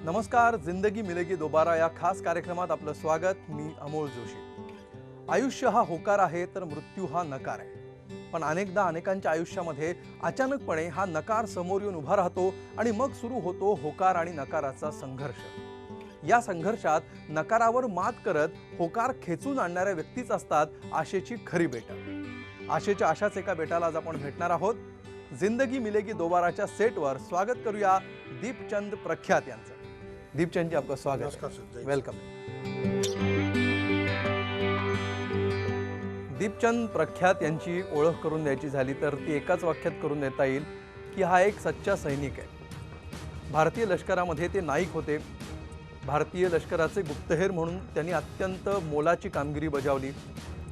नमस्कार, जिंदगी मिलेगी दोबारा या खास कार्यक्रमात आपलं स्वागत. मी अमोल जोशी. आयुष्य हा होकार आहे तर मृत्यू हा नकार आहे. पण अनेकदा अनेकांच्या आयुष्यामध्ये अचानकपणे हा नकार समोर येऊन उभा राहतो आणि मग सुरू होतो होकार आणि नकाराचा संघर्ष. या संघर्षात नकारावर मात करत होकार खेचून आणणाऱ्या व्यक्तीच असतात आशेची खरी बेटं. आशेच्या अशाच एका बेटाला आज आपण भेटणार आहोत. जिंदगी मिलेगी दोबाराच्या सेटवर स्वागत करूया दीपचंद प्रख्यात यांचं. दीपचंद जी, आपका स्वागत है. वेलकम. दीपचंद प्रख्यात यांची ओळख करून द्यायची झाली तर ती एकाच वाक्यात करून देता येईल की हा एक सच्चा सैनिक आहे. भारतीय लष्करामध्ये ते नाईक होते. भारतीय लष्कराचे गुप्तहेर म्हणून त्यांनी अत्यंत मोलाची कामगिरी बजावली.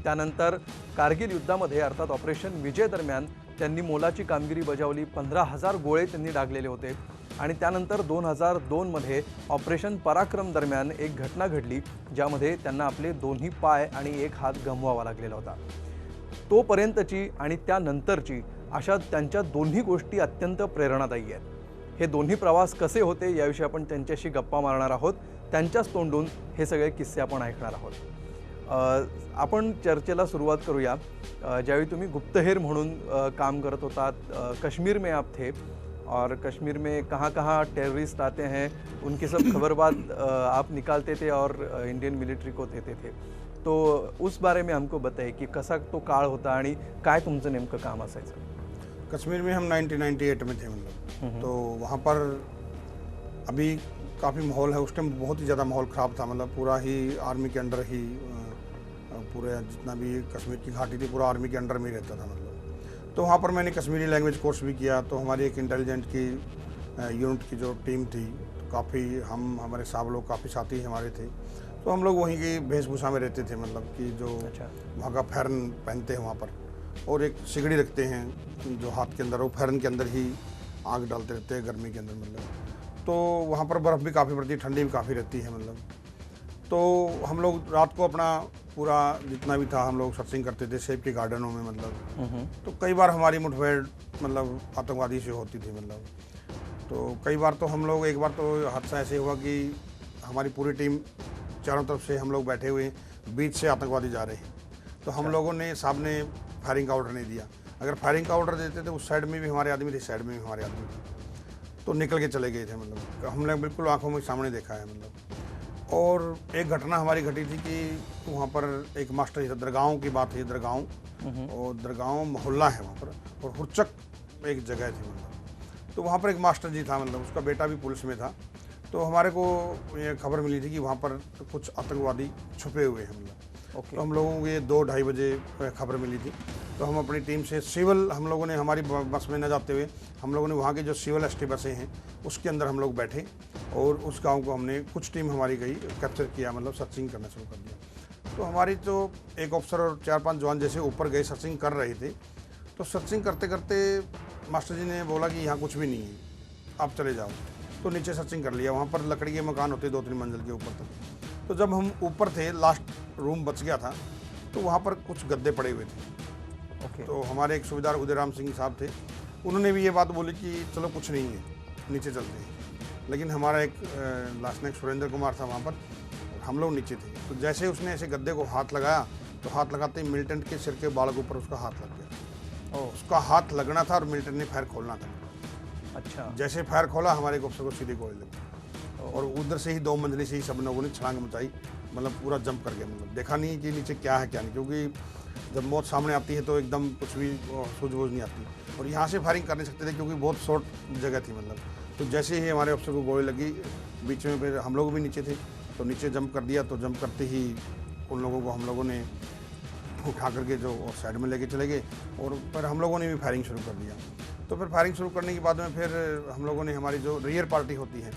त्यानंतर कारगिल युद्धामध्ये अर्थात ऑपरेशन विजय दरम्यान त्यांनी मोलाची कामगिरी बजावली. 15,000 गोळे त्यांनी डागलेले होते. आणि त्यानंतर 2002 मध्ये ऑपरेशन पराक्रम दरम्यान एक घटना घडली ज्यामध्ये त्यांना आपले दोन्ही पाय आणि एक हात गमवावा लागलेला होता. तोपर्यंतची आणि त्यानंतरची अशा त्यांच्या दोन्ही गोष्टी अत्यंत प्रेरणादायी आहेत. हे दोन्ही प्रवास कसे होते याविषयी आपण त्यांच्याशी गप्पा मारणार आहोत. त्यांच्याच तोंडून हे सगळे किस्से आपण ऐकणार आहोत. आपण चर्चेला सुरुवात करूया. ज्यावेळी तुम्ही गुप्तहेर म्हणून काम करत होतात, कश्मीर में आप थे और कश्मीर में कहाँ टेररिस्ट आते हैं उनकी सब खबरबात आप निकालते थे और इंडियन मिलिट्री को देते थे. तो उस बारे में हमको बताइए कि कसा तो काळ होता आणि काय तुमचं नेमकं काम असायचं. कश्मीर में हम 1998 में थे, मतलब तो वहाँ पर अभी काफ़ी माहौल है. उस टाइम बहुत ही ज़्यादा माहौल ख़राब था. मतलब पूरा ही आर्मी के अंडर ही पूरे जितना भी कश्मीर की घाटी थी पूरा आर्मी के अंडर में ही रहता था. मतलब तो वहाँ पर मैंने कश्मीरी लैंग्वेज कोर्स भी किया. तो हमारी एक इंटेलिजेंट की यूनिट की जो टीम थी, तो काफ़ी हमारे साहब लोग काफ़ी साथी हमारे थे. तो हम लोग वहीं की वेशभूषा में रहते थे. मतलब कि जो वहाँ का फैरन पहनते हैं वहाँ पर, और एक सिगड़ी रखते हैं जो हाथ के अंदर, वो फैरन के अंदर ही आग डालते रहते हैं गर्मी के अंदर. मतलब तो वहाँ पर बर्फ़ भी काफ़ी पड़ती है, ठंडी भी काफ़ी रहती है. मतलब तो हम लोग रात को अपना पूरा जितना भी था हम लोग सर्चिंग करते थे सेब के गार्डनों में. मतलब तो कई बार हमारी मुठभेड़ मतलब आतंकवादी से होती थी. मतलब तो कई बार तो हम लोग, एक बार तो हादसा ऐसे हुआ कि हमारी पूरी टीम चारों तरफ से हम लोग बैठे हुए, बीच से आतंकवादी जा रहे हैं. तो हम लोगों ने, साहब ने फायरिंग का ऑर्डर नहीं दिया. अगर फायरिंग का ऑर्डर देते तो उस साइड में भी हमारे आदमी थे, साइड में भी हमारे आदमी थे, तो निकल के चले गए थे. मतलब हमने बिल्कुल आंखों में सामने देखा है. मतलब और एक घटना हमारी घटी थी कि वहाँ पर एक मास्टर था, दरगाहों की बात है, दरगाहों, और दरगाहों मोहल्ला है वहाँ पर, और हुरचक एक जगह थी. मतलब तो वहाँ पर एक मास्टर जी था, मतलब उसका बेटा भी पुलिस में था. तो हमारे को ये खबर मिली थी कि वहाँ पर कुछ आतंकवादी छुपे हुए हैं. मतलब तो हम लोगों को ये 2-2:30 बजे खबर मिली थी. तो हम अपनी टीम से सिविल, हम लोगों ने हमारी बस में न जाते हुए हम लोगों ने वहाँ की जो सिविल एसटी बसें हैं उसके अंदर हम लोग बैठे, और उस गांव को हमने, कुछ टीम हमारी गई, कैप्चर किया. मतलब सर्चिंग करना शुरू कर दिया. तो हमारी तो एक ऑफिसर और 4-5 जवान जैसे ऊपर गए, सर्चिंग कर रहे थे. तो सर्चिंग करते करते मास्टर जी ने बोला कि यहाँ कुछ भी नहीं है, आप चले जाओ. तो नीचे सर्चिंग कर लिया. वहाँ पर लकड़ी के मकान होते 2-3 मंजिल के ऊपर तक. तो जब हम ऊपर थे, लास्ट रूम बच गया था, तो वहाँ पर कुछ गद्दे पड़े हुए थे. तो हमारे एक सूबेदार उदयराम सिंह साहब थे, उन्होंने भी ये बात बोली कि चलो कुछ नहीं है, नीचे चलते हैं. लेकिन हमारा एक लास्टनेक सुरेंद्र कुमार था वहाँ पर, हम लोग नीचे थे. तो जैसे उसने ऐसे गद्दे को हाथ लगाया, तो हाथ लगाते ही मिलिटेंट के सिर के बाल के ऊपर उसका हाथ लग गया. और उसका हाथ लगना था और मिलिटेंट ने फायर खोलना था. अच्छा. जैसे फायर खोला, हमारे ऑफिसर को सीधे गोली लगी, और उधर से ही 2 मंजिले से ही सब लोगों ने छलांग मचाई. मतलब पूरा जंप कर गया. मतलब देखा नहीं कि नीचे क्या है क्या नहीं, क्योंकि जब मौत सामने आती है तो एकदम कुछ भी सूझबूझ नहीं आती. और यहाँ से फायरिंग कर नहीं सकते थे क्योंकि बहुत शॉर्ट जगह थी. मतलब तो जैसे ही हमारे ऑफिसर को गोली लगी, बीच में फिर हम लोग भी नीचे थे, तो नीचे जंप कर दिया. तो जंप करते ही उन लोगों को हम लोगों ने उठा करके जो साइड में लेके चले गए, और फिर हम लोगों ने भी फायरिंग शुरू कर दिया. तो फिर फायरिंग शुरू करने के बाद में फिर हम लोगों ने, हमारी जो रियर पार्टी होती है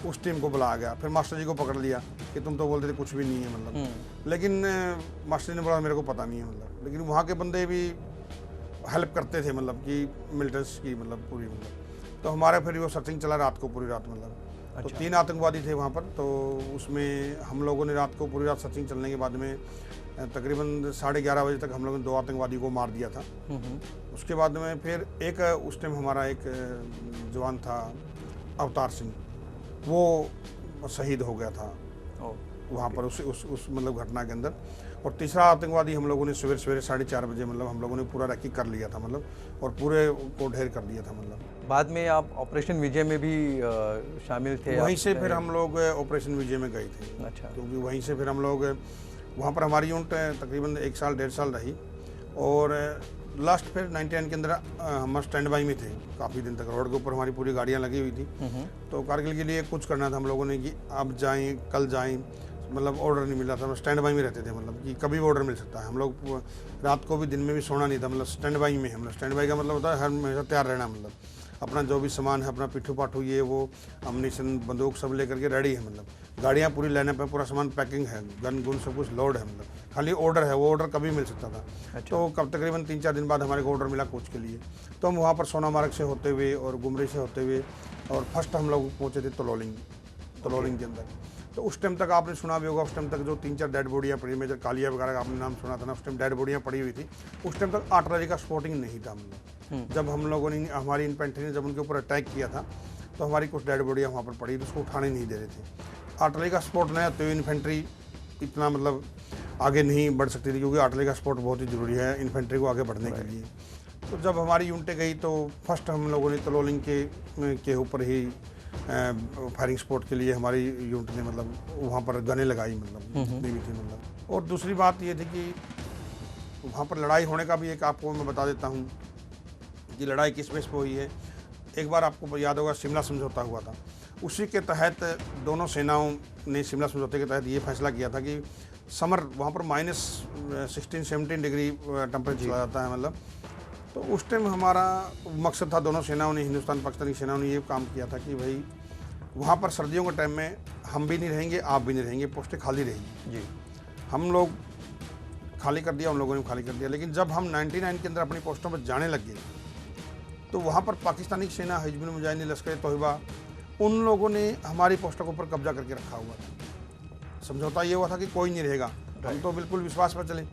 उस टीम को बुलाया गया. फिर मास्टर जी को पकड़ लिया कि तुम तो बोलते थे कुछ भी नहीं है. मतलब लेकिन मास्टर जी ने बोला मेरे को पता नहीं है. मतलब लेकिन वहाँ के बंदे भी हेल्प करते थे, मतलब कि मिलिटेंट्स की, मतलब पूरी. मतलब तो हमारा फिर वो सर्चिंग चला रात को, पूरी रात. मतलब तो 3 आतंकवादी थे वहाँ पर. तो उसमें हम लोगों ने रात को पूरी रात सर्चिंग चलने के बाद में तकरीबन 11:30 बजे तक हम लोगों ने 2 आतंकवादी को मार दिया था. उसके बाद में फिर एक, उस टाइम हमारा एक जवान था अवतार सिंह, वो शहीद हो गया था ओ, वहाँ पर उस मतलब घटना के अंदर। और तीसरा आतंकवादी हम लोगों ने सवेरे 4:30 बजे मतलब हम लोगों ने पूरा रैकी कर लिया था मतलब, और पूरे को ढेर कर दिया था मतलब। बाद में आप ऑपरेशन विजय में भी शामिल थे? वहीं से फिर हम लोग ऑपरेशन विजय में गए थे। अच्छा। क्योंकि वहीं से फिर हम लोग वहाँ पर हमारी यूनिट तकरीबन 1 साल 1.5 साल रही, और लास्ट फिर 99 के अंदर हम स्टैंड बाई में थे काफ़ी दिन तक। रोड के ऊपर हमारी पूरी गाड़ियाँ लगी हुई थी। तो कारगिल के लिए कुछ करना था हम लोगों ने कि अब जाएं, कल जाएं, मतलब ऑर्डर नहीं मिला था। स्टैंड बाई में रहते थे, मतलब कि कभी भी ऑर्डर मिल सकता है। हम लोग रात को भी दिन में भी सोना नहीं था, मतलब स्टैंड बाई में। मतलब स्टैंड बाई का मतलब होता है हर हमेशा तैयार रहना, मतलब अपना जो भी सामान है, अपना पिट्ठू पाठू ये वो अम्युनिशन बंदूक सब लेकर के रेडी है। मतलब गाड़ियाँ पूरी लाइनअप पे, पूरा सामान पैकिंग है, गन गुन सब कुछ लोड है। मतलब खाली ऑर्डर है, वो ऑर्डर कभी मिल सकता था। अच्छा। तो कब तकरीबन 3-4 दिन बाद हमारे को ऑर्डर मिला कोच के लिए। तो हम वहाँ पर सोनामार्ग से होते हुए और गुमरी से होते हुए, और फर्स्ट हम लोग पहुँचे थे तलोलिंग के अंदर। तो उस टाइम तक आपने सुना भी होगा, उस टाइम तक जो 3-4 डेड बॉडियाँ पड़ी, मेजर कालिया वगैरह का आपने नाम सुना था ना, उस टाइम डेड बॉडियाँ पड़ी हुई थी। उस टाइम तक आर्टिलरी का स्पॉटिंग नहीं था। मतलब जब हम लोगों ने, हमारी इन्फेंट्री ने जब उनके ऊपर अटैक किया था, तो हमारी कुछ डेड बॉडियाँ वहाँ पर पड़ी, तो उसको उठाने नहीं दे रहे थे। आर्टिलरी का स्पॉट नहीं तो इन्फेंट्री इतना मतलब आगे नहीं बढ़ सकती थी, क्योंकि आर्टिलरी का स्पॉट बहुत ही ज़रूरी है इन्फेंट्री को आगे बढ़ने के लिए। तो जब हमारी यूनिटें गई, तो फर्स्ट हम लोगों ने तलोलिंग के ऊपर ही फायरिंग स्पॉट के लिए हमारी यूनिट ने मतलब वहाँ पर गनें लगाई, मतलब जितनी भी थी मतलब। और दूसरी बात ये थी कि वहाँ पर लड़ाई होने का भी एक आपको मैं बता देता हूँ कि लड़ाई किस बेस पे हुई है। एक बार आपको याद होगा शिमला समझौता हुआ था, उसी के तहत दोनों सेनाओं ने शिमला समझौते के तहत ये फैसला किया था कि समर वहाँ पर -16-17 डिग्री टेम्परेचर चला जाता है मतलब। तो उस टाइम हमारा मकसद था, दोनों सेनाओं ने, हिंदुस्तान पाकिस्तानी सेनाओं ने ये काम किया था कि भाई वहाँ पर सर्दियों के टाइम में हम भी नहीं रहेंगे, आप भी नहीं रहेंगे, पोस्टें खाली रहेंगी जी। हम लोग खाली कर दिया, उन लोगों ने खाली कर दिया। लेकिन जब हम 99 के अंदर अपनी पोस्टों पर जाने लग गए, तो वहाँ पर पाकिस्तानी सेना, हिजबुल मुजाहिदीन, लश्कर तोयबा, उन लोगों ने हमारी पोस्टों के ऊपर कब्जा करके रखा हुआ था। समझौता ये हुआ था कि कोई नहीं रहेगा, हम तो बिल्कुल विश्वास पर चले।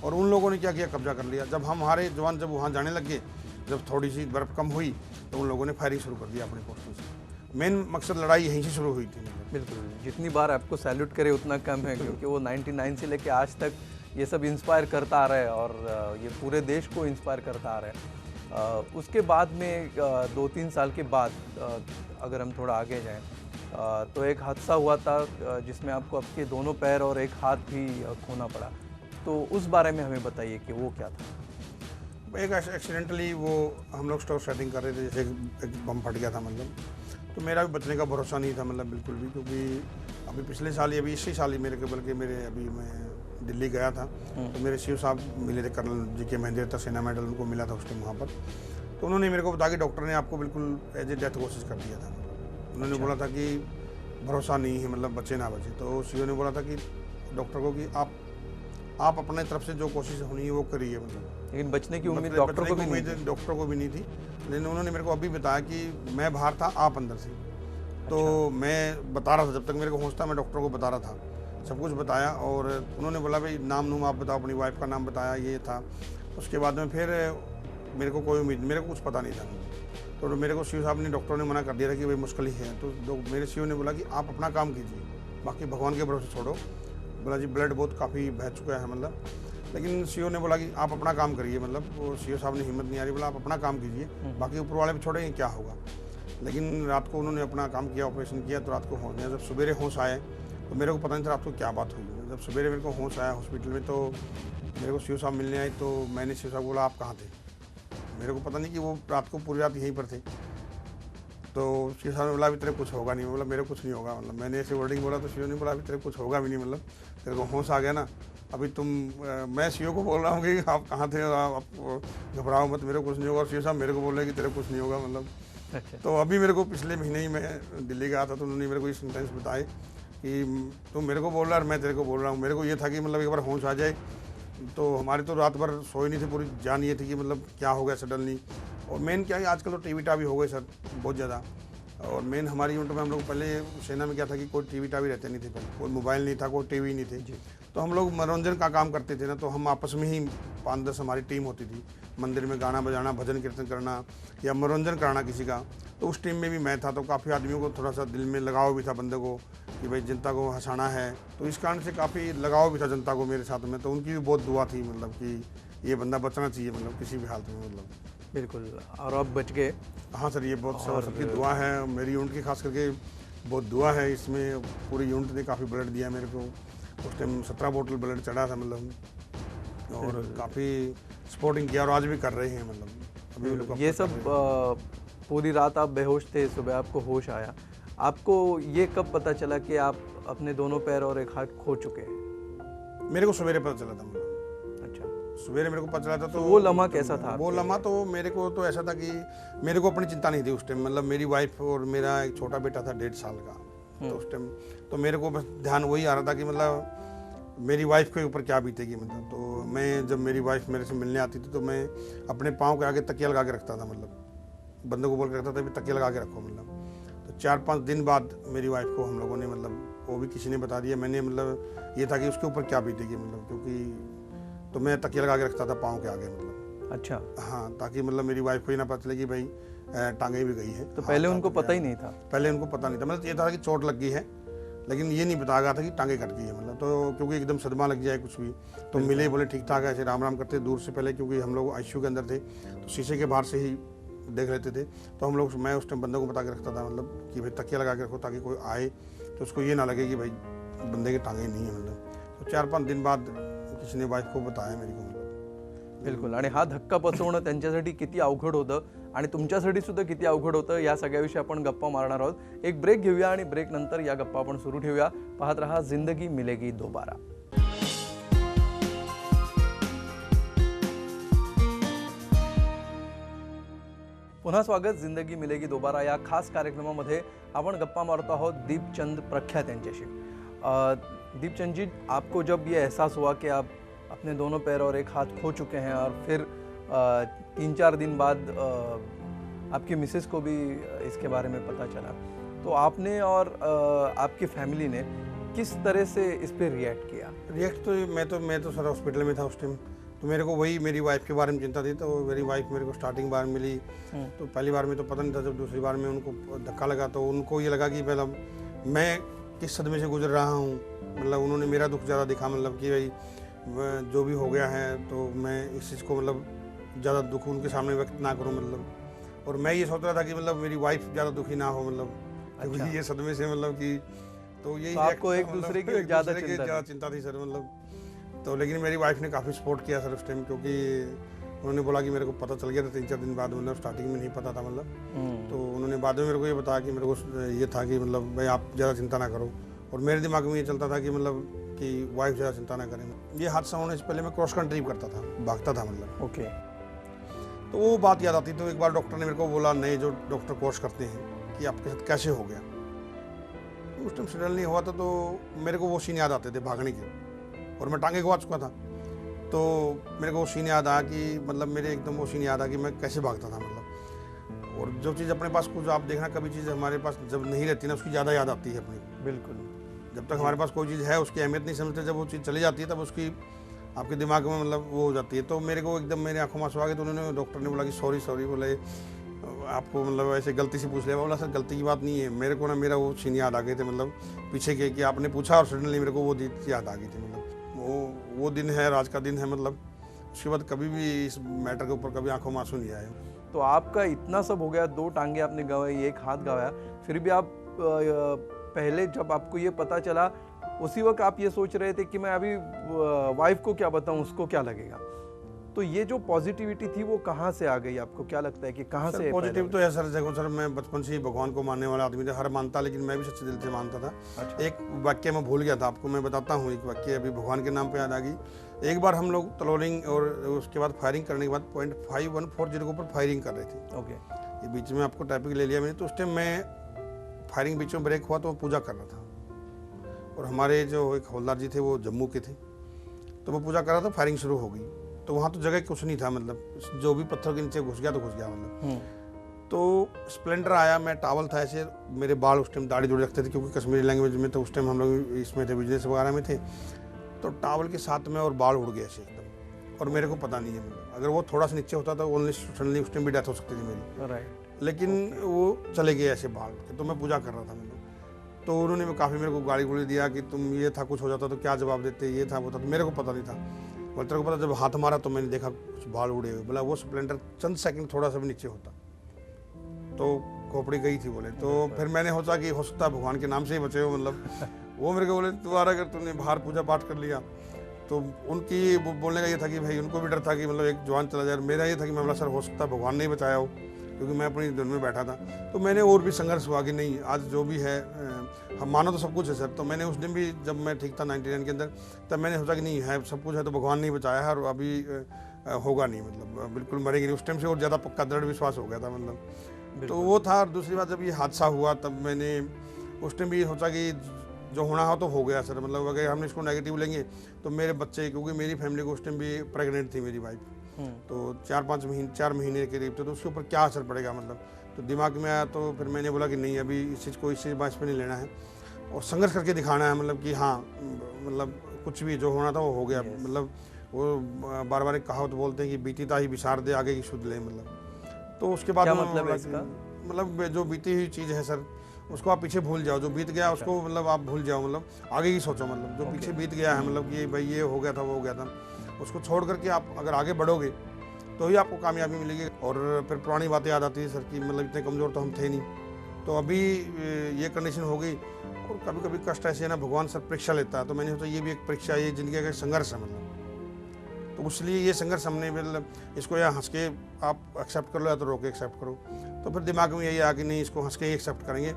और उन लोगों ने क्या किया, कब्जा कर लिया। जब हमारे जवान जब वहाँ जाने लग गए, जब थोड़ी सी बर्फ़ कम हुई, तो उन लोगों ने फायरिंग शुरू कर दिया अपने पोस्टों से। मेन मकसद लड़ाई यहीं से शुरू हुई थी। बिल्कुल, जितनी बार आपको सैल्यूट करे उतना कम है, क्योंकि वो 99 से लेके आज तक ये सब इंस्पायर करता आ रहा है, और ये पूरे देश को इंस्पायर करता आ रहा है। उसके बाद में 2-3 साल के बाद अगर हम थोड़ा आगे जाएं, तो एक हादसा हुआ था जिसमें आपको आपके दोनों पैर और एक हाथ भी खोना पड़ा। तो उस बारे में हमें बताइए कि वो क्या था। एक एक्सीडेंटली वो हम लोग स्टोर सेटिंग कर रहे थे, जैसे एक बम फट गया था मतलब। तो मेरा भी बचने का भरोसा नहीं था मतलब बिल्कुल भी, क्योंकि अभी पिछले साल ही, अभी इसी साल ही बल्कि मेरे अभी मैं दिल्ली गया था, तो मेरे शिव साहब मिले थे, कर्नल जी महेंद्र था, सेना मेडल उनको मिला था उस टाइम वहाँ पर। तो उन्होंने मेरे को बताया कि डॉक्टर ने आपको बिल्कुल एज ए डेथ कोशिश कर दिया था। उन्होंने बोला था कि भरोसा नहीं है, मतलब बचे ना बचे। तो सीओ ने बोला था कि डॉक्टर को कि आप अपने तरफ से जो कोशिश होनी है वो करिए। मतलब लेकिन बचने की उम्मीद डॉक्टर को भी नहीं थी। डॉक्टर को भी नहीं थी, लेकिन उन्होंने मेरे को अभी बताया कि मैं बाहर था, आप अंदर थे। तो मैं बता रहा था, जब तक मेरे को होश था मैं डॉक्टर को बता रहा था, सब कुछ बताया। और उन्होंने बोला भाई नाम आप बताओ, अपनी वाइफ का नाम बताया, ये था। उसके बाद में फिर मेरे को कोई उम्मीद, मेरे को कुछ पता नहीं था। तो मेरे को सीओ साहब ने, डॉक्टरों ने मना कर दिया था कि भाई मुश्किल ही है। तो मेरे सीओ ने बोला कि आप अपना काम कीजिए, बाकी भगवान के भरोसे छोड़ो। बोला जी ब्लड बहुत काफ़ी बह चुका है मतलब। लेकिन सीओ ने बोला कि आप अपना काम करिए, मतलब वो सीओ साहब ने हिम्मत नहीं आ रही, बोला आप अपना काम कीजिए, बाकी ऊपर वाले पे छोड़ेंगे क्या होगा। लेकिन रात को उन्होंने अपना काम किया, ऑपरेशन किया। तो रात को होश, जब सवेरे होश आए तो मेरे को पता नहीं था रात को क्या बात हुई। जब सवेरे मेरे को होश आया हॉस्पिटल में, तो मेरे को सीओ साहब मिलने आए। तो मैंने सीओ साहब को बोला आप कहाँ थे। मेरे को पता नहीं कि वो रात को पूरी रात यहीं पर थे। तो सीओ साहब ने बोला अभी तेरे कुछ होगा नहीं। बोला मेरे कुछ नहीं होगा, मतलब मैंने ऐसे वर्डिंग बोला। तो सीओ ने बोला अभी तेरे कुछ होगा भी नहीं, मतलब तेरे को होश आ गया ना अभी तुम। मैं सीओ को बोल रहा हूँ कि आप कहाँ थे, आप घबराओ मत, मेरे को कुछ नहीं होगा। और सीओ साहब मेरे को बोल रहे हैं कि तेरे कुछ नहीं होगा मतलब। अच्छा। तो अभी मेरे को पिछले महीने ही मैं दिल्ली गया था, तो उन्होंने मेरे को ये सेंटेंस बताए कि तुम मेरे को बोल रहा है और मैं तेरे को बोल रहा हूँ। मेरे को ये था कि मतलब एक बार होश आ जाए। तो हमारी तो रात भर सोई नहीं थी, पूरी जान ये थी कि मतलब क्या हो गया सडनली। और मेन क्या है, आजकल तो टीवी टावी हो गए सर बहुत ज़्यादा। और मेन हमारी यूनिट में हम लोग पहले सेना में क्या था कि कोई टीवी टावी रहते नहीं थे, पहले कोई मोबाइल नहीं था, कोई टीवी नहीं थे। तो हम लोग मनोरंजन का काम करते थे ना, तो हम आपस में ही 5-10 हमारी टीम होती थी, मंदिर में गाना बजाना, भजन कीर्तन करना या मनोरंजन कराना किसी का। तो उस टीम में भी मैं था, तो काफ़ी आदमियों को थोड़ा सा दिल में लगाव भी था बंदे को कि भाई जनता को हंसाना है, तो इस कारण से काफ़ी लगाव भी था जनता को मेरे साथ में। तो उनकी भी बहुत दुआ थी मतलब कि ये बंदा बचना चाहिए मतलब किसी भी हालत में मतलब। बिल्कुल, और अब बच गए। हाँ सर, ये बहुत सबकी दुआ है, मेरी यूनिट की खास करके बहुत दुआ है इसमें। पूरी यूनिट ने काफ़ी ब्लड दिया मेरे को, उस टाइम 17 बोतल ब्लड चढ़ा था मतलब, और काफ़ी सपोर्टिंग किया और आज भी कर रहे हैं मतलब। अभी वो लोग ये सब पूरी रात आप बेहोश थे, सुबह आपको होश आया। आपको ये कब पता चला कि आप अपने दोनों पैर और एक हाथ खो चुके हैं? मेरे को सवेरे पता चला था मतलब। अच्छा, सवेरे मेरे को पता चला था। तो वो लम्हा कैसा था? वो लम्हा तो मेरे को तो ऐसा था कि मेरे को अपनी चिंता नहीं थी उस टाइम। मतलब मेरी वाइफ और मेरा एक छोटा बेटा था 1.5 साल का, तो उस टाइम तो मेरे को बस ध्यान वही आ रहा था कि मतलब मेरी वाइफ के ऊपर क्या बीतेगी मतलब। तो मैं जब मेरी वाइफ मेरे से मिलने आती थी तो मैं अपने पाँव के आगे तकिया लगा के रखता था, मतलब बंदे को बोल के रखता था भी तकिया लगा के रखो मतलब। तो 4-5 दिन बाद मेरी वाइफ को हम लोगों ने मतलब, वो भी किसी ने बता दिया, मैंने मतलब ये था कि उसके ऊपर क्या बीतेगी मतलब, क्योंकि तो मैं तकिया लगा के रखता था पाँव के आगे मतलब। अच्छा, हाँ, ताकि मतलब मेरी वाइफ को ही ना पता चले कि भाई टांगे भी गई है। तो पहले उनको पता ही नहीं था? पहले उनको पता नहीं था, मतलब ये था कि चोट लग गई है, लेकिन ये नहीं बताया गया था कि टांगे कट गई है मतलब। तो क्योंकि एकदम सदमा लग जाए कुछ भी, तो मिले बोले ठीक ठाक है, ऐसे राम राम करते दूर से पहले, क्योंकि हम लोग आईसीयू के अंदर थे तो शीशे के बाहर से ही देख लेते थे। तो हम लोग, मैं उस टाइम बंदे को बता के रखता था मतलब कि भाई तकिया लगा के रखो, ताकि कोई आए तो उसको ये ना लगे कि भाई बंदे की टांगे नहीं है मतलब। तो 4-5 दिन बाद किसी ने वाइफ को बताया मेरी को मतलब। बिलकुल, आणि हा धक्का पचवणं त्यांच्यासाठी किती अवघड होतं आणि तुमच्यासाठी सुद्धा किती अवघड होतं, या सगळ्याविषयी आपण गप्पा मारणार आहोत। एक ब्रेक घेऊया आणि ब्रेक नंतर या गप्पा आपण सुरू ठेवूया। पाहत रहा जिंदगी मिलेगी दोबारा। पुन्हा स्वागत जिंदगी मिलेगी दोबारा या खास कार्यक्रमामध्ये आपण गप्पा मारतो आहोत दीपचंद प्रख्यात यांच्याशी। दीपचंद जी, आपको जब ये एहसास हुआ कि आप अपने दोनों पैर और एक हाथ खो चुके हैं और फिर 3-4 दिन बाद आपकी मिसेस को भी इसके बारे में पता चला, तो आपने और आपकी फैमिली ने किस तरह से इस पे रिएक्ट किया? रिएक्ट तो मैं तो सर हॉस्पिटल में था उस टाइम, तो मेरे को वही मेरी वाइफ के बारे में चिंता थी। तो मेरी वाइफ मेरे को स्टार्टिंग बार मिली, तो पहली बार में तो पता नहीं था, जब दूसरी बार में उनको धक्का लगा तो उनको ये लगा कि मतलब मैं किस सदमे से गुजर रहा हूँ। मतलब उन्होंने मेरा दुख ज़्यादा दिखा, मतलब कि भाई जो भी हो गया है तो मैं इस चीज़ को मतलब ज़्यादा दुख उनके सामने व्यक्त ना करूँ मतलब। और मैं ये सोच रहा था कि मतलब मेरी वाइफ ज़्यादा दुखी ना हो मतलब, क्योंकि ये सदमे से मतलब कि, तो यही आपको एक दूसरे की ज़्यादा चिंता थी सर मतलब। तो लेकिन मेरी वाइफ ने काफ़ी सपोर्ट किया सर उस टाइम, क्योंकि उन्होंने बोला कि मेरे को पता चल गया था 3-4 दिन बाद, मतलब स्टार्टिंग में नहीं पता था मतलब। तो उन्होंने बाद में मेरे को ये बताया कि मेरे को ये था कि मतलब भाई आप ज़्यादा चिंता ना करो, और मेरे दिमाग में ये चलता था कि मतलब कि वाइफ ज़्यादा चिंता ना करें। ये हादसा होने से पहले मैं क्रॉस कंट्री करता था, भागता था मतलब। ओके, तो वो बात याद आती, तो एक बार डॉक्टर ने मेरे को बोला, नए जो डॉक्टर कोर्स करते हैं, कि आपके साथ कैसे हो गया। उस टाइम सडनली हुआ था, तो मेरे को वो सीन याद आते थे भागने के, और मैं टांगे गवा चुका था। तो मेरे को वो सीन याद आया कि मतलब मेरे एकदम वो सीन याद आ कि मैं कैसे भागता था मतलब। और जो चीज़ अपने पास कुछ, आप देखना कभी चीज़ हमारे पास जब नहीं रहती ना, उसकी ज़्यादा याद आती है अपने को। बिल्कुल, जब तक हमारे पास कोई चीज़ है उसकी अहमियत नहीं समझते, जब वो चीज़ चली जाती है तब उसकी आपके दिमाग में मतलब वो हो जाती है। तो मेरे को एकदम मेरे आंखों में आंसू आ गए, तो उन्होंने, डॉक्टर ने बोला कि सॉरी बोले आपको मतलब ऐसे गलती से पूछ लिया। बोला सर गलती की बात नहीं है, मेरे को ना मेरा वो सीन याद आ गए थे मतलब पीछे के, कि आपने पूछा और सडनली मेरे को वो याद आ गई थी मतलब। वो दिन है, आज का दिन है मतलब। उसके बाद कभी भी इस मैटर के ऊपर कभी आंखों में आंसू नहीं आए। तो आपका इतना सब हो गया, 2 टांगे आपने गंवाई, एक हाथ गंवाया, फिर भी आप पहले जब आपको ये पता चला उसी वक्त आप ये सोच रहे थे कि मैं अभी वाइफ को क्या बताऊं, उसको क्या लगेगा। तो ये जो पॉजिटिविटी थी वो कहाँ से आ गई, आपको क्या लगता है कि कहाँ से? पॉजिटिव तो है सर, देखो सर मैं बचपन से ही भगवान को मानने वाला आदमी था, हर मानता, लेकिन मैं भी सच्चे दिल से मानता था। अच्छा। एक वाक्य मैं भूल गया था, आपको मैं बताता हूँ। एक वाक्य अभी भगवान के नाम पे याद आ गई। एक बार हम लोग तलोरिंग और उसके बाद फायरिंग करने के बाद .5140 के ऊपर फायरिंग कर रहे थे। ओके, ये बीच में आपको टॉपिक ले लिया मैंने। तो उस टाइम मैं फायरिंग बीच में ब्रेक हुआ तो पूजा कर रहा था, और हमारे जो एक हवलदार जी थे वो जम्मू के थे, तो वो पूजा कर रहा था, फायरिंग शुरू हो गई। तो वहाँ तो जगह कुछ नहीं था, मतलब जो भी पत्थर के नीचे घुस गया तो घुस गया मतलब। तो स्प्लेंडर आया, मैं टावल था ऐसे, मेरे बाल उस टाइम दाढ़ी दूढ़ी रखते थे, क्योंकि कश्मीरी लैंग्वेज में तो उस टाइम हम लोग इसमें थे, बिजनेस वगैरह में थे। तो टावल के साथ में और बाल उड़ गए ऐसे एकदम, और मेरे को पता नहीं है। मतलब अगर वो थोड़ा सा नीचे होता तो ओनली सडनली उस टाइम भी डेथ हो सकती थी मेरी। राइट। लेकिन वो चले गए ऐसे बाल के, तो मैं पूजा कर रहा था मतलब। तो उन्होंने काफ़ी मेरे को गाली गुली दिया कि तुम ये था, कुछ हो जाता तो क्या जवाब देते, ये था वो था। तो मेरे को पता नहीं था। बोले तेरे को पता, जब हाथ मारा तो मैंने देखा कुछ बाल उड़े हुए। बोला वो स्प्लेंडर चंद सेकंड थोड़ा सा भी नीचे होता तो खोपड़ी गई थी बोले। तो फिर मैंने सोचा कि हो सकता है भगवान के नाम से ही बचे हो मतलब। वो मेरे को बोले दोबारा अगर तुमने बाहर पूजा पाठ कर लिया तो उनकी बोलने का ये था कि भाई उनको भी डर था कि मतलब एक जवान चला जाए। मेरा ये था कि मैं बोला सर हो सकता है भगवान ने ही बचाया हो, क्योंकि मैं अपनी धुन में बैठा था। तो मैंने और भी संघर्ष हुआ कि नहीं आज जो भी है हम मानो तो सब कुछ है सर। तो मैंने उस दिन भी जब मैं ठीक था 99 के अंदर, तब मैंने सोचा कि नहीं है सब कुछ है तो भगवान ने ही बचाया है और अभी होगा नहीं, मतलब बिल्कुल मरेगी नहीं। उस टाइम से और ज़्यादा पक्का दृढ़ विश्वास हो गया था मतलब। तो वो था। और दूसरी बात जब ये हादसा हुआ तब मैंने उस टाइम भी सोचा कि जो होना हो तो हो गया सर। मतलब अगर हमने इसको नेगेटिव लेंगे तो मेरे बच्चे, क्योंकि मेरी फैमिली को उस टाइम भी प्रेग्नेंट थी मेरी वाइफ, तो 4 महीने के करीब थे, तो उसके ऊपर क्या असर पड़ेगा मतलब। तो दिमाग में आया तो फिर मैंने बोला कि नहीं अभी इस चीज़ को इस बात पे नहीं लेना है और संघर्ष करके दिखाना है। मतलब कि हाँ मतलब कुछ भी जो होना था वो हो गया। मतलब वो बार बार एक कहावत बोलते हैं कि बीती ता ही विसार दे आगे की शुद्ध ले। मतलब तो उसके बाद क्या मतलब है इसका? मतलब जो बीती हुई चीज़ है सर उसको आप पीछे भूल जाओ। जो बीत गया उसको मतलब आप भूल जाओ, मतलब आगे की सोचो। मतलब जो पीछे बीत गया है, मतलब कि भाई ये हो गया था वो हो गया था, उसको छोड़ करके आप अगर आगे बढ़ोगे तो ही आपको कामयाबी मिलेगी। और फिर पुरानी बातें याद आती है सर कि मतलब इतने कमज़ोर तो हम थे नहीं, तो अभी ये कंडीशन हो गई। और कभी कभी कष्ट ऐसे है ना, भगवान सर परीक्षा लेता है। तो मैंने सोचा ये भी एक परीक्षा, ये ज़िंदगी का एक संघर्ष है मतलब। तो इसलिए ये संघर्ष हमने मतलब इसको या हंस के आप एक्सेप्ट कर लो या तो रो के एक्सेप्ट करो। तो फिर दिमाग में यही आया कि नहीं इसको हंस के ही एक्सेप्ट करेंगे,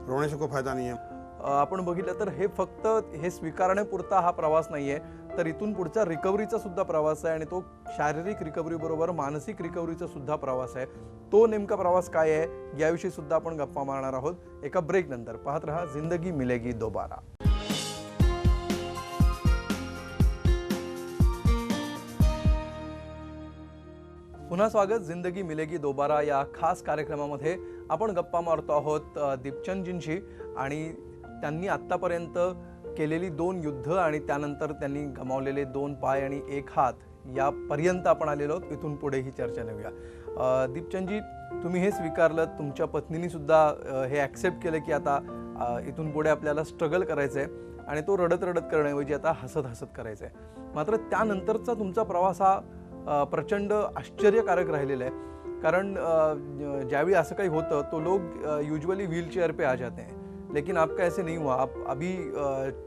रोने से कोई फायदा नहीं है। आपण बघितलं तर हे फक्त हे स्वीकारण्यापुरता हा प्रवास नाहीये, तर इथून पुढचा रिकव्हरीचा सुद्धा प्रवास आहे आणि तो शारीरिक रिकव्हरी बरोबर मानसिक रिकव्हरीचा सुद्धा प्रवास आहे। तो नेमका प्रवास काय आहे याविषयी सुद्धा आपण गप्पा मारणार आहोत एका ब्रेक नंतर। पाहत रहा जिंदगी मिलेगी दोबारा। पुन्हा स्वागत जिंदगी मिलेगी दोबारा या खास कार्यक्रमामध्ये। आपण गप्पा मारतो आहोत दीपचंदजींशी आणि त्यांनी आत्तापर्यंत केलेली 2 युद्ध आणि त्यानंतर त्यांनी गमावलेले 2 पाय आणि 1 हात यापर्यंत आपण आलेलो आहोत। इथून पुढे ही चर्चा नेऊया। दीपचंदजी तुम्ही हे स्वीकारलं, तुमच्या पत्नीने सुद्धा हे ॲक्सेप्ट केलं की आता इथून पुढे आपल्याला स्ट्रगल करायचं आहे आणि तो रडत रडत करण्याऐवजी आता हसत हसत करायचं आहे। मात्र त्यानंतरचा तुमचा प्रवास हा प्रचंड आश्चर्यकारक राहिलेला आहे, कारण ज्यावेळी असं काही होतं तो लोग यूजुअली व्हील चेयर पे आ जाते हैं, लेकिन आपका ऐसे नहीं हुआ। आप अभी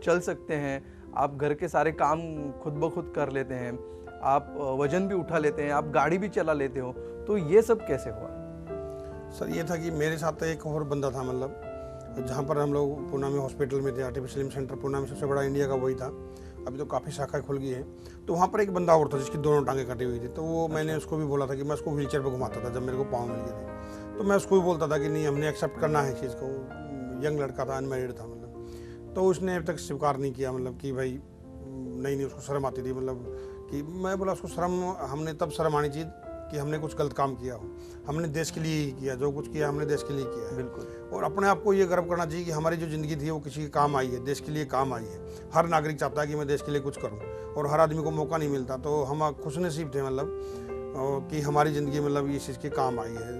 चल सकते हैं, आप घर के सारे काम खुद ब खुद कर लेते हैं, आप वजन भी उठा लेते हैं, आप गाड़ी भी चला लेते हो। तो ये सब कैसे हुआ? सर ये था कि मेरे साथ एक और बंदा था, मतलब जहाँ पर हम लोग पूना में हॉस्पिटल में थे, आर्टिफिशियल लिम्ब सेंटर पूना में सबसे बड़ा इंडिया का वही था। अभी तो काफ़ी शाखा खुल गई है। तो वहाँ पर एक बंदा और था जिसकी दोनों टांगें कटी हुई थी। तो वो मैंने उसको भी बोला था कि मैं उसको व्हील चेयर पर घुमाता था जब मेरे को पाँव मिल गए थे। तो मैं उसको भी बोलता था कि नहीं हमने एक्सेप्ट करना है इस चीज़ को। यंग लड़का था, अनमैरिड था मतलब। तो उसने अब तक स्वीकार नहीं किया, मतलब कि भाई नहीं उसको शर्म आती थी। मतलब कि मैं बोला उसको शर्म, हमने तब शर्म आनी चाहिए कि हमने कुछ गलत काम किया हो। हमने देश के लिए ही किया, जो कुछ किया हमने देश के लिए किया है। बिल्कुल। और अपने आप को ये गर्व करना चाहिए कि हमारी जो ज़िंदगी थी वो किसी के काम आई है, देश के लिए काम आई है। हर नागरिक चाहता है कि मैं देश के लिए कुछ करूं, और हर आदमी को मौका नहीं मिलता। तो हम खुशनसीब थे मतलब कि हमारी ज़िंदगी मतलब इस चीज़ के काम आई है।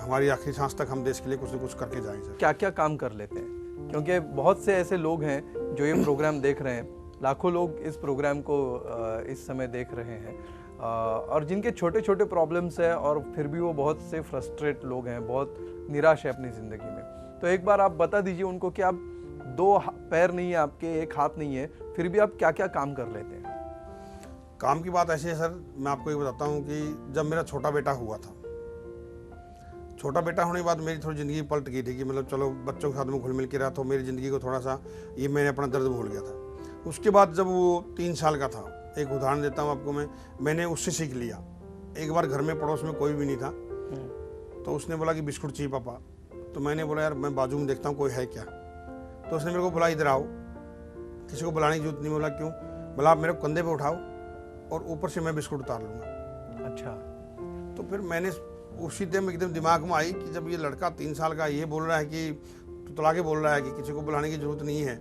हमारी आखिरी सांस तक हम देश के लिए कुछ न कुछ करके जाएं सर। क्या क्या काम कर लेते हैं? क्योंकि बहुत से ऐसे लोग हैं जो ये प्रोग्राम देख रहे हैं, लाखों लोग इस प्रोग्राम को इस समय देख रहे हैं, और जिनके छोटे छोटे प्रॉब्लम्स हैं और फिर भी वो बहुत से फ्रस्ट्रेट लोग हैं, बहुत निराश है अपनी ज़िंदगी में। तो एक बार आप बता दीजिए उनको कि आप 2 पैर नहीं है आपके, 1 हाथ नहीं है, फिर भी आप क्या क्या काम कर लेते हैं? काम की बात ऐसी है सर, मैं आपको ये बताता हूँ कि जब मेरा छोटा बेटा हुआ था, छोटा बेटा होने के बाद मेरी थोड़ी ज़िंदगी पलट गई थी कि मतलब चलो बच्चों के साथ में घुल मिल के रहा, तो मेरी ज़िंदगी को थोड़ा सा ये मैंने अपना दर्द भूल गया था। उसके बाद जब वो 3 साल का था, एक उदाहरण देता हूँ आपको मैंने उससे सीख लिया। एक बार घर में पड़ोस में कोई भी नहीं था, तो उसने बोला कि बिस्कुट चाहिए पापा। तो मैंने बोला यार मैं बाजू में देखता हूँ कोई है क्या। तो उसने मेरे को बोला इधर आओ, किसी को बुलाने की जरूरत नहीं। बोला क्यों? बोला आप मेरे को कंधे पे उठाओ और ऊपर से मैं बिस्कुट उतार लूँगा। अच्छा। तो फिर मैंने उसी टाइम एकदम दिमाग में आई कि जब ये लड़का 3 साल का ये बोल रहा है कि तुतला के बोल रहा है कि किसी को बुलाने की ज़रूरत नहीं है,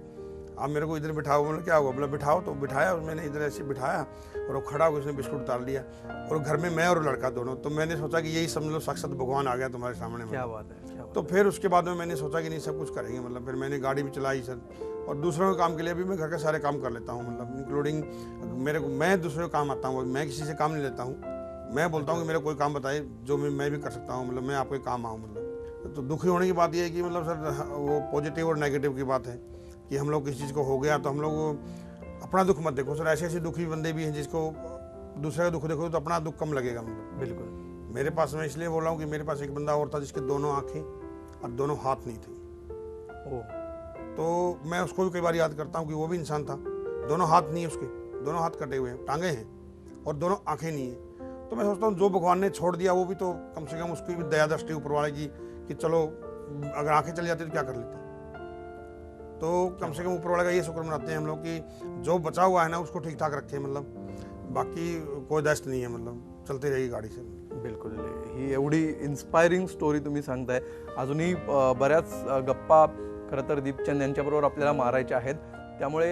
आप मेरे को इधर बिठाओ, बोले क्या हुआ, बोला बिठाओ, तो बिठाया, मैंने इधर ऐसे बिठाया और वो खड़ा होकर उसने बिस्कुट उतार लिया, और घर में मैं और लड़का दोनों। तो मैंने सोचा कि यही समझ लो साक्षात भगवान आ गया तुम्हारे सामने। क्या बात है, क्या बात तो फिर उसके बाद में मैंने सोचा कि नहीं सब कुछ करेंगे, मतलब फिर मैंने गाड़ी भी चलाई सर, और दूसरों के काम के लिए भी मैं घर के सारे काम कर लेता हूँ, मतलब इंक्लूडिंग मेरे को, मैं दूसरों के काम आता हूँ, मैं किसी से काम नहीं लेता हूँ। मैं बोलता हूँ कि मेरा कोई काम बताइए जो मैं भी कर सकता हूँ, मतलब मैं आपके काम आऊँ। मतलब तो दुखी होने की बात यह है कि मतलब सर वो पॉजिटिव और नेगेटिव की बात है कि हम लोग किसी चीज़ को हो गया तो हम लोग अपना दुख मत देखो सर। ऐसे ऐसे दुखी बंदे भी हैं जिसको दूसरे का दुख देखो तो अपना दुख कम लगेगा। मतलब बिल्कुल। मेरे पास, मैं इसलिए बोल रहा हूँ कि मेरे पास एक बंदा और था जिसके दोनों आँखें और दोनों हाथ नहीं थे। ओह, तो मैं उसको भी कई बार याद करता हूँ कि वो भी इंसान था, दोनों हाथ नहीं है उसके, दोनों हाथ कटे हुए हैं, टांगे हैं और दोनों आंखें नहीं है। तो मैं सोचता हूँ जो भगवान ने छोड़ दिया वो भी तो कम से कम उसकी भी दया दृष्टि ऊपर वाले की, कि चलो अगर आंखें चली जाती तो क्या कर लेते। तो कम से कम ऊपर वाले का ये शुक्र मनाते हैं हम लोग कि जो बचा हुआ है ना उसको ठीक ठाक रखे, मतलब बाकी कोई दस्त नहीं है, मतलब चलती रहेगी गाड़ी से। बिलकुल. ही एवढी इन्स्पायरिंग स्टोरी तुम्ही सांगताय. अजूनही बऱ्याच गप्पा खरं तर दीपचंद यांच्याबरोबर आपल्याला मारायच्या आहेत. त्यामुळे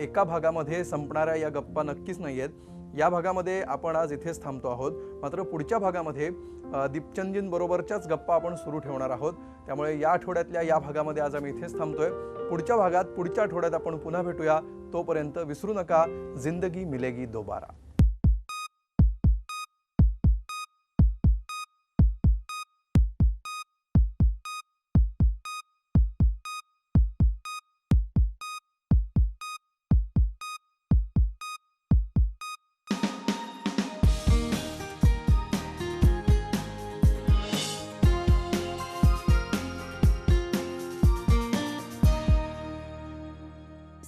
एका भागामध्ये संपणाऱ्या या गप्पा नक्कीच नाही आहेत. या भागामध्ये आपण आज इथेच थांबतो आहोत. मात्र पुढच्या भागामध्ये दीपचंदजींबरोबरच्याच गप्पा आपण सुरू ठेवणार आहोत. त्यामुळे या आठवड्यातल्या या भागामध्ये आज आम्ही इथेच थांबतोय. पुढच्या भागात पुढच्या आठवड्यात आपण पुन्हा भेटूया. तोपर्यंत विसरू नका, जिंदगी मिलेगी दोबारा.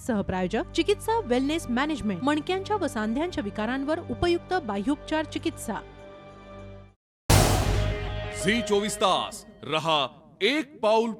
सहप्रायोजक चिकित्सा वेलनेस मॅनेजमेंट, मणक्यांच्या व सांध्यांच्या विकारांवर उपयुक्त बाह्योपचार चिकित्सा. झी 24 तास रहा एक पाऊल